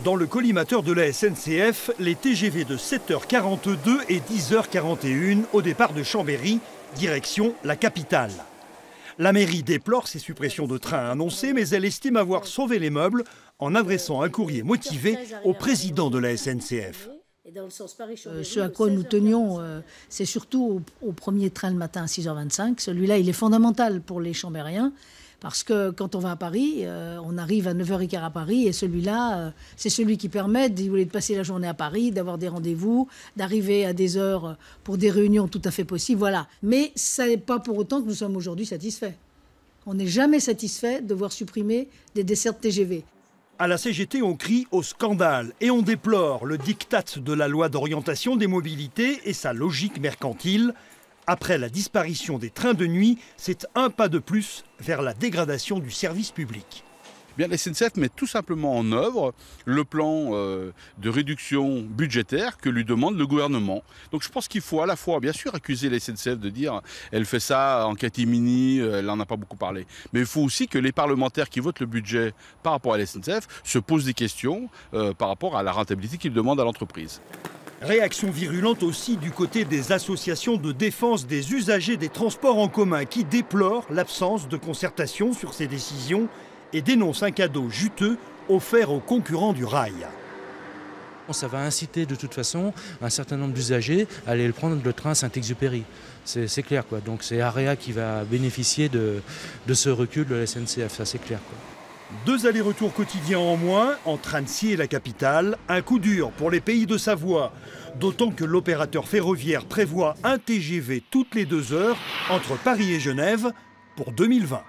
Dans le collimateur de la SNCF, les TGV de 7h42 et 10h41 au départ de Chambéry, direction la capitale. La mairie déplore ces suppressions de trains annoncées, mais elle estime avoir sauvé les meubles en adressant un courrier motivé au président de la SNCF. Ce à quoi nous tenions, c'est surtout au premier train le matin à 6h25. Celui-là, il est fondamental pour les Chambériens. Parce que quand on va à Paris, on arrive à 9h15 à Paris et celui-là, c'est celui qui permet, si vous voulez, de passer la journée à Paris, d'avoir des rendez-vous, d'arriver à des heures pour des réunions tout à fait possibles, voilà. Mais ça n'est pas pour autant que nous sommes aujourd'hui satisfaits. On n'est jamais satisfait de voir supprimer des dessertes TGV. À la CGT, on crie au scandale et on déplore le diktat de la loi d'orientation des mobilités et sa logique mercantile. Après la disparition des trains de nuit, c'est un pas de plus vers la dégradation du service public. Bien, la SNCF met tout simplement en œuvre le plan de réduction budgétaire que lui demande le gouvernement. Donc je pense qu'il faut à la fois, bien sûr, accuser la SNCF de dire elle fait ça en catimini, elle n'en a pas beaucoup parlé. Mais il faut aussi que les parlementaires qui votent le budget par rapport à la SNCF se posent des questions par rapport à la rentabilité qu'ils demandent à l'entreprise. Réaction virulente aussi du côté des associations de défense des usagers des transports en commun qui déplorent l'absence de concertation sur ces décisions et dénoncent un cadeau juteux offert aux concurrents du rail. Ça va inciter de toute façon un certain nombre d'usagers à aller prendre le train à Saint-Exupéry. C'est clair, quoi. Donc c'est Area qui va bénéficier de ce recul de la SNCF, ça c'est clair, quoi. 2 allers-retours quotidiens en moins entre Annecy et la capitale, un coup dur pour les Pays de Savoie. D'autant que l'opérateur ferroviaire prévoit un TGV toutes les 2 heures entre Paris et Genève pour 2020.